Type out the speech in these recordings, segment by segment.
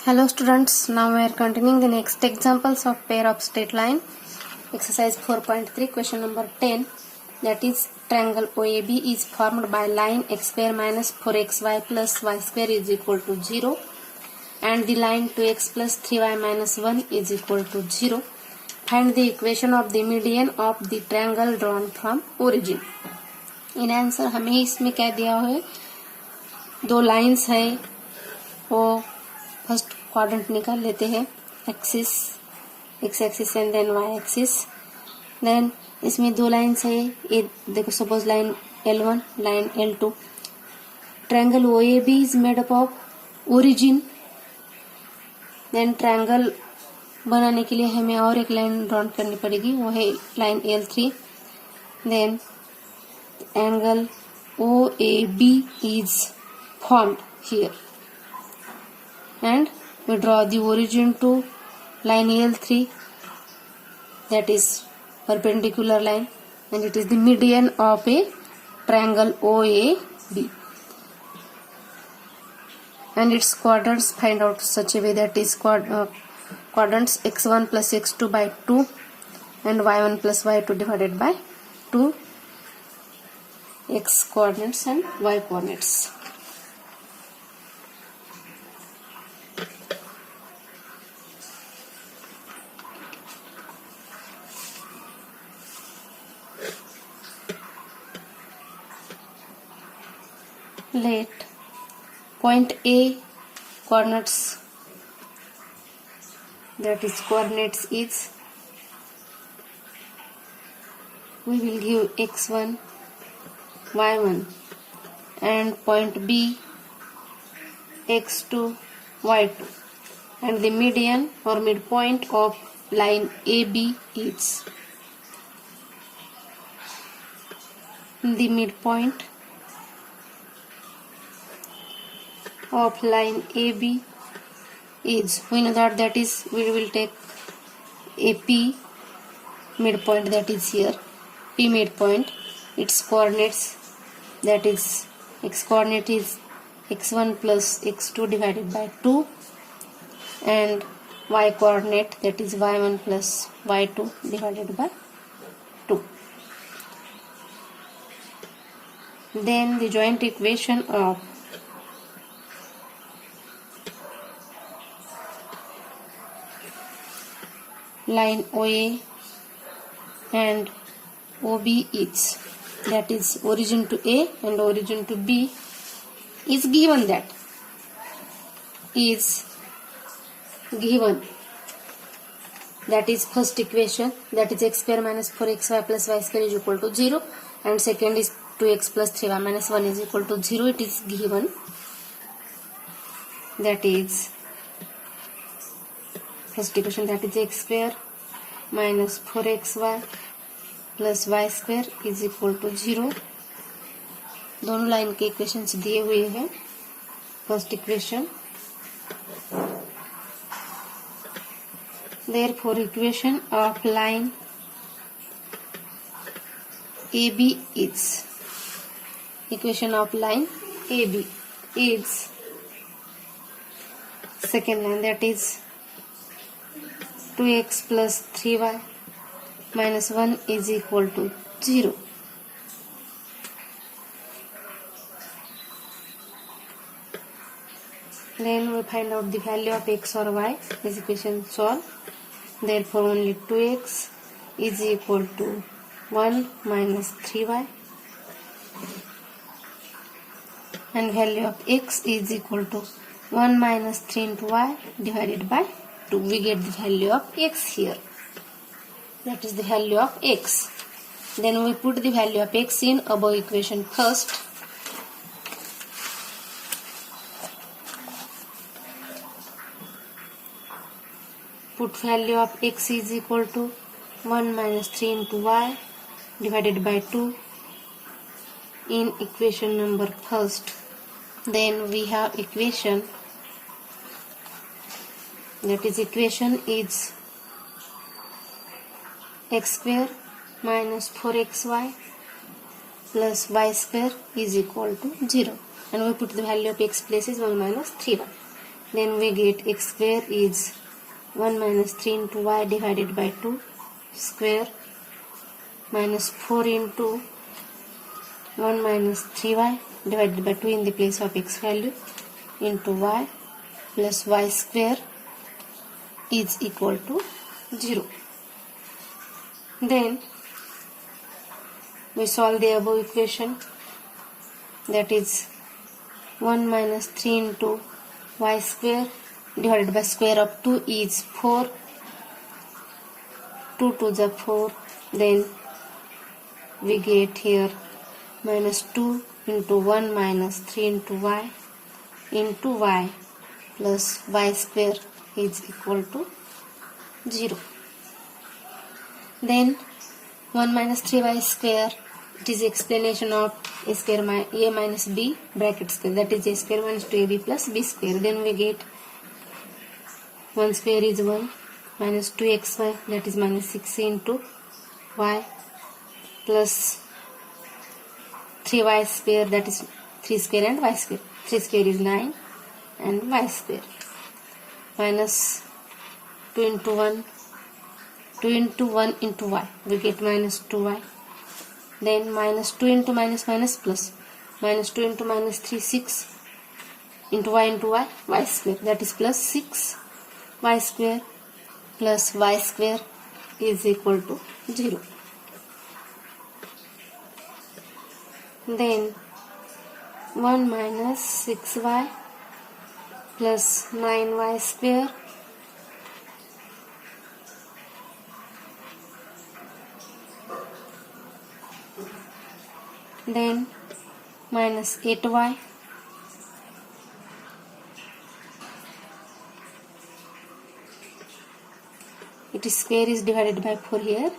Hello students, now we are continuing the next examples of pair of straight line. Exercise 4.3, question number 10, that is triangle OAB is formed by line x square minus 4xy plus y square is equal to 0 and the line 2x plus 3y minus 1 is equal to 0. Find the equation of the median of the triangle drawn from origin. In answer हमें इसमें क्या दिया है, दो lines है, वो first quadrant निकाल लेते हैं, axis x axis and then y axis. Then इसमें दो लाइंस है, ये देखो suppose line L1 line L2. Triangle OAB is made up of origin. Then triangle बनाने के लिए हमें और एक लाइन ड्रॉ करनी पड़ेगी, वो है line L3. Then angle OAB is formed here and we draw the origin to line L3, that is perpendicular line, and it is the median of a triangle OAB, and its quadrants find out such a way that is quadrants x1 plus x2 by 2 and y1 plus y2 divided by 2, x coordinates and y coordinates. Let point A coordinates, that is coordinates is, we will give x1 y1 and point B x2 y2, and the median or midpoint of line AB is, the midpoint of line AB is, we know that is, we will take a P midpoint, that is here P midpoint, its coordinates, that is x coordinate is x1 plus x2 divided by 2 and y coordinate, that is y1 plus y2 divided by 2. Then the joint equation of line OA and OB is, that is origin to A and origin to B is given, that is given, that is first equation, that is x square minus 4xy plus y square is equal to 0, and second is 2x plus 3y minus 1 is equal to 0. It is given, that is first equation, that is x square minus 4xy plus y square is equal to 0. दोनों line के equations दिए हुए हैं. First equation, therefore equation of line AB is, equation of line AB is second line, that is 2x plus 3y minus 1 is equal to 0. Then we find out the value of x or y. This equation solve. Therefore only 2x is equal to 1 minus 3y, and value of x is equal to 1 minus 3 into y divided by 2. We get the value of x here. That is the value of x. Then we put the value of x in above equation first. Put value of x is equal to 1 minus 3 into y divided by 2 in equation number first. Then we have equation, that is equation is x square minus 4xy plus y square is equal to 0, and we put the value of x places 1 minus 3y. Then we get x square is 1 minus 3 into y divided by 2 square minus 4 into 1 minus 3y divided by 2 in the place of x value into y plus y square is equal to 0. Then we solve the above equation, that is 1 minus 3 into y square divided by square of 2 is 4, 2 to the 4, then we get here minus 2 into 1 minus 3 into y plus y square is equal to 0. Then 1 minus 3y square, it is explanation of a square a minus b bracket square, that is a square minus 2ab plus b square. Then we get 1 square is 1 minus 2xy, that is minus 6 into y plus 3y square, that is 3 square and y square. 3 square is 9 and y square minus 2 into 1 into y, we get minus 2y. Then minus 2 into minus plus minus 2 into minus 3, 6 into y square, that is plus 6 y square plus y square is equal to 0. Then 1 minus 6y plus 9y square then minus 8y it is square is divided by 4 here.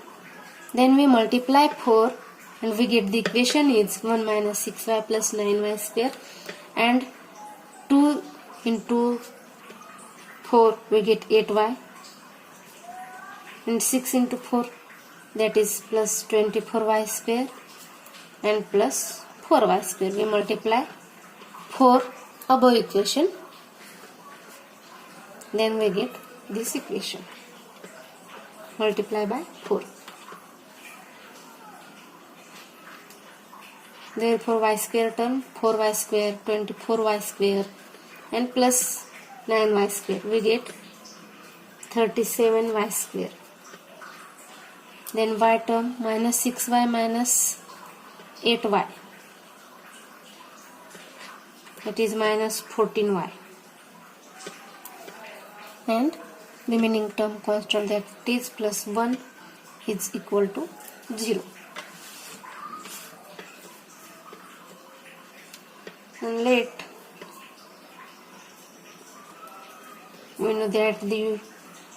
Then we multiply 4 and we get the equation is 1 minus 6y plus 9y square, and 2 into 4 we get 8y, and 6 into 4 that is plus 24y square and plus 4y square. We multiply 4 above equation, then we get this equation, multiply by 4. Therefore y square term 4y square, 24y square and plus 9y square, we get 37y square. Then y term minus 6y minus 8y, that is minus 14y, and remaining term constant, that is plus 1 is equal to 0. And let we know that the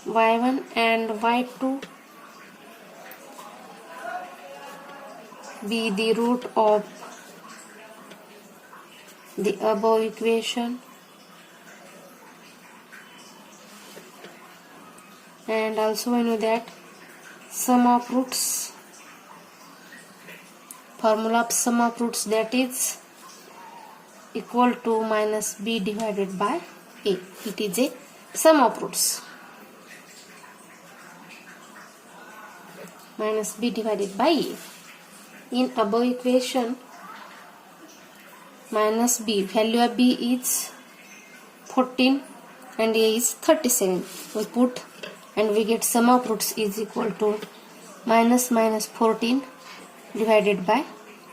y1 and y2 be the root of the above equation, and also we know that sum of roots, formula of sum of roots, that is equal to minus b divided by a. It is a sum of roots, minus b divided by a. In above equation, minus b, value of b is 14 and a is 37. We put and we get sum of roots is equal to minus 14 divided by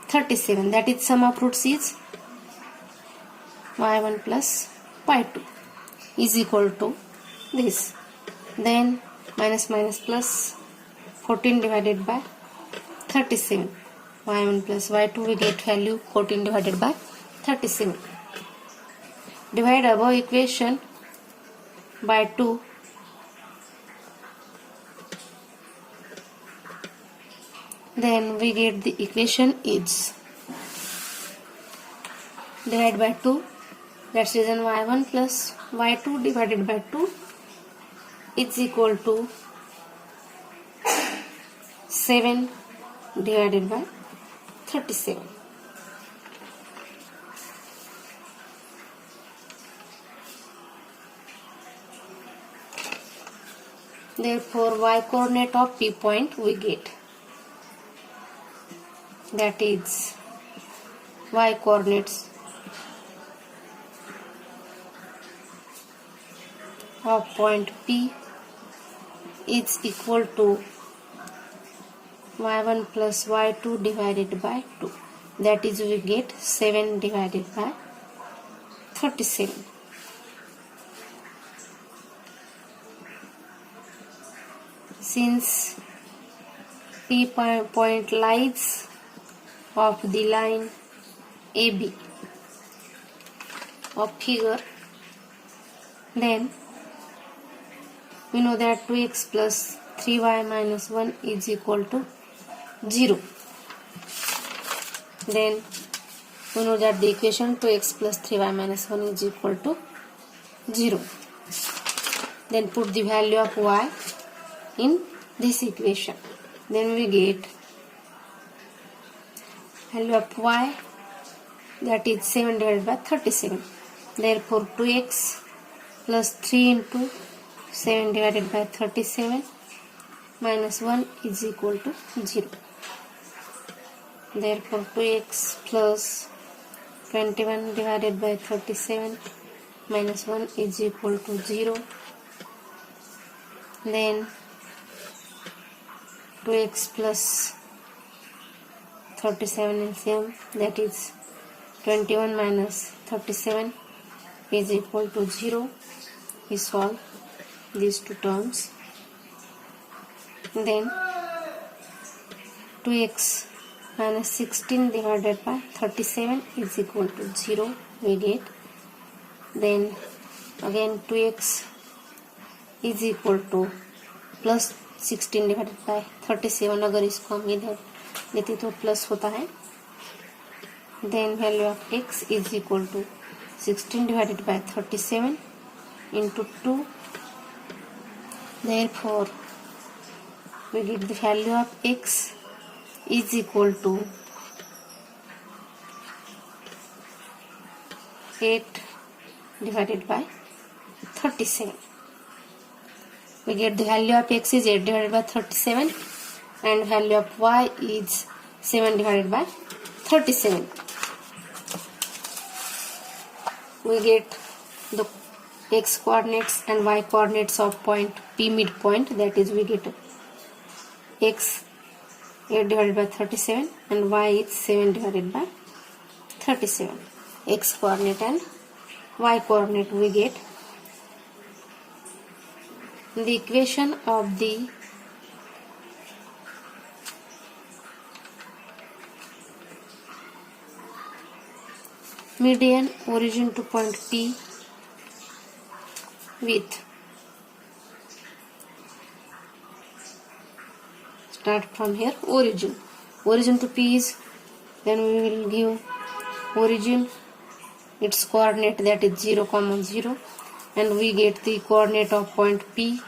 37, that is sum of roots is y1 plus y2 is equal to this. Then minus plus 14 divided by 37, y1 plus y2, we get value 14 divided by 37. Divide above equation by 2, then we get the equation is divide by 2, that's reason y1 plus y2 divided by 2 is equal to 7 divided by 37. Therefore, y coordinate of P point we get, that is y coordinates of point P is equal to y1 plus y2 divided by 2. That is, we get 7 divided by 37. Since P point lies of the line AB of figure, then we know that 2x plus 3y minus 1 is equal to 0. Then we know that the equation 2x plus 3y minus 1 is equal to 0. Then put the value of y in this equation. Then we get value of y, that is 7 divided by 37. Therefore 2x plus 3 into 7 divided by 37 minus 1 is equal to 0. Therefore 2x plus 21 divided by 37 minus 1 is equal to 0. Then 2x plus 37 LCM, that is 21 minus 37 is equal to 0. We solve these two terms. Then 2x minus 16 divided by 37 is equal to 0 we get. Then again 2x is equal to plus 16 divided by 37. अगर इसको हम इधर लेते तो plus होता है. Then value of x is equal to 16 divided by 37 into 2. Therefore we get the value of x is equal to 8 divided by 37. We get the value of x is 8 divided by 37 and value of y is 7 divided by 37. We get the x coordinates and y coordinates of point P midpoint, that is we get x 8 divided by 37 and y is 7 divided by 37. X coordinate and y coordinate we get. The equation of the median origin to point P with, start from here, origin to P is, then we will give origin its coordinate, that is 0, 0, and we get the coordinate of point P,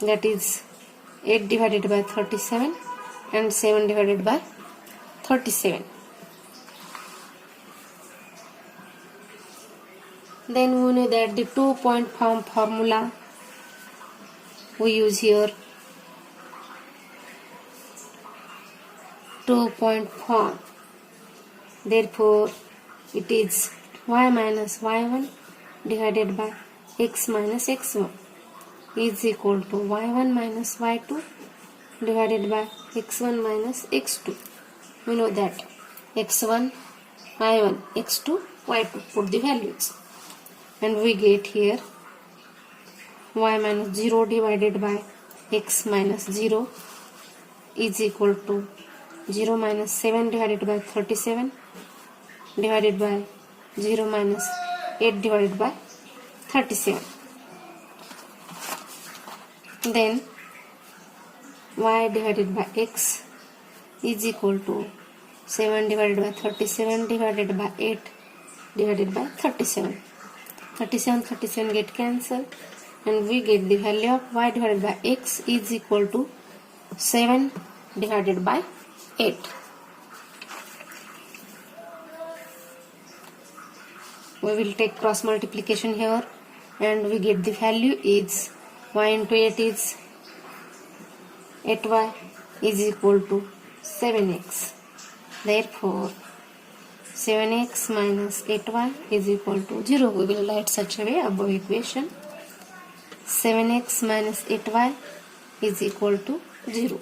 that is 8 divided by 37 and 7 divided by 37. Then we know that the 2-point form formula we use here, 2-point form. Therefore it is y minus y1 divided by x minus x1 is equal to y1 minus y2 divided by x1 minus x2. We know that x1, y1, x2, y2, put the values, and we get here y minus 0 divided by x minus 0 is equal to 0 minus 7 divided by 37 divided by 0 minus 8 divided by 37. Then y divided by x is equal to 7 divided by 37 divided by 8 divided by 37. 37 get cancelled and we get the value of y divided by x is equal to 7 divided by 8. We will take cross multiplication here and we get the value is y into 8 is 8y is equal to 7x. Therefore 7x minus 8y is equal to 0. We will write such a way above equation. 7x minus 8y is equal to 0.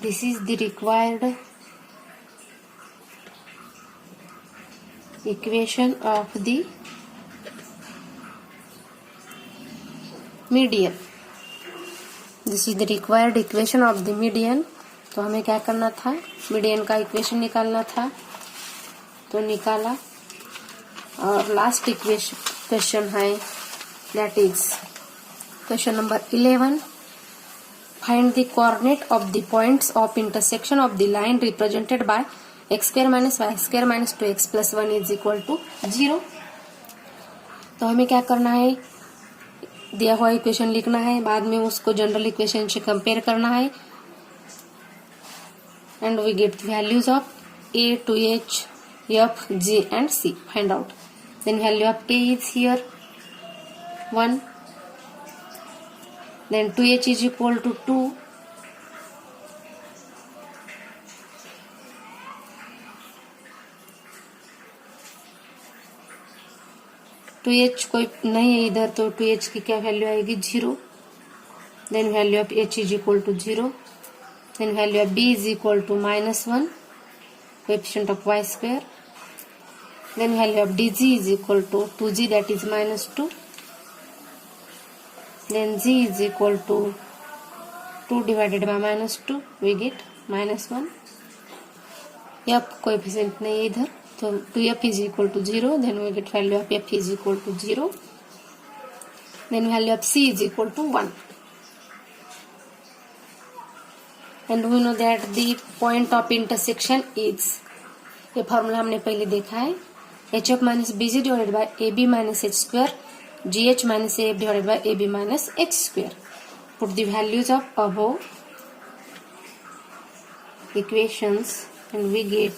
This is the required equation of the median. This is the required equation of the median. तो हमें क्या करना था, median का equation निकालना था, तो निकाला. और लास्ट क्वेश्चन है, that is question number 11. Find the coordinate of the points of intersection of the line represented by x square minus y square minus 2x plus 1 is equal to 0. तो हमें क्या करना है, दिया हुआ इक्वेशन लिखना है, बाद में उसको जनरल इक्वेशन से कंपेयर करना है, and we get values of a to h, f, g and c. Find out. Then value of a is here 1. Then 2h is equal to 2. To h कोई नहीं है इधर, तो 2h की क्या वैल्यू आएगी, 0. Then value of h is equal to 0. Then value of b is equal to -1, coefficient of y square. Then value of dg is equal to 2g, that is -2. Then g is equal to 2 divided by -2, we get -1. f coefficient नहीं है इधर, so 2f is equal to 0. Then we get value of f is equal to 0. Then value of c is equal to 1. And we know that the point of intersection is, ये formula हमने पहले देखा है, hf minus bg divided by ab minus h square, gh minus af divided by ab minus h square. Put the values of above equations and we get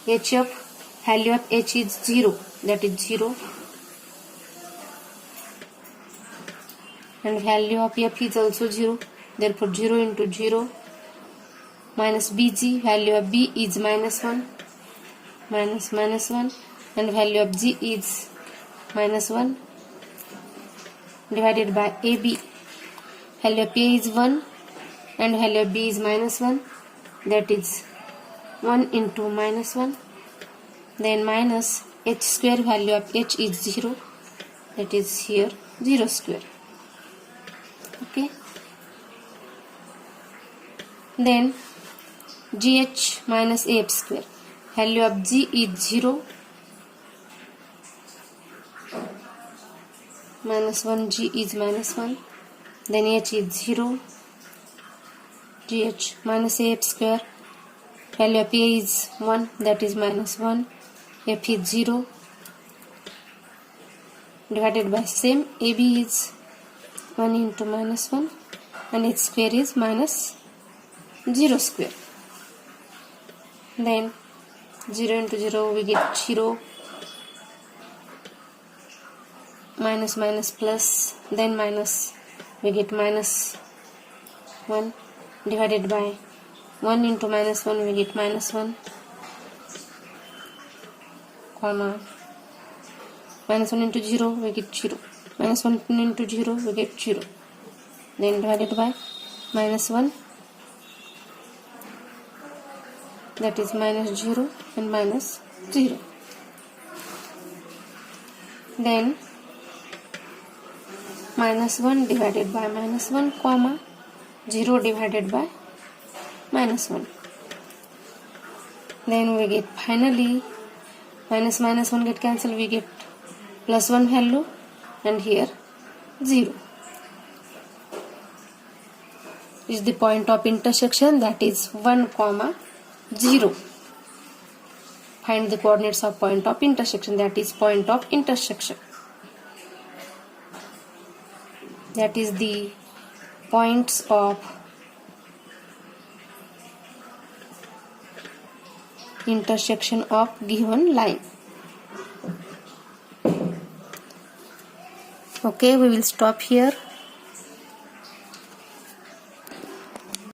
hf, value of h is 0, that is 0, and value of f is also 0, therefore 0 into 0, minus bg, value of b is -1, -1, and value of g is -1, divided by ab, value of a is 1 and value of b is -1, that is 1 into -1. Then minus h square, value of h is 0, that is here 0 square. Okay. Then gh minus af square, value of g is 0, -1, g is -1. Then h is 0, gh minus af square, value of a is 1, that is -1, f is 0, divided by same, ab is 1 into -1 and h square is -0 square. Then 0 into 0 we get 0, minus minus plus, then minus we get -1, divided by 1 into -1 we get -1, comma -1 into 0 we get 0, -1 into 0 we get 0, then divided by -1, that is -0 and -0. Then -1 divided by -1, comma 0 divided by -1. Then we get finally -1 get cancelled, we get +1 value and here 0. Is the point of intersection, that is 1, 0. Find the coordinates of point of intersection, that is point of intersection. That is the points of intersection of given line. Okay, we will stop here.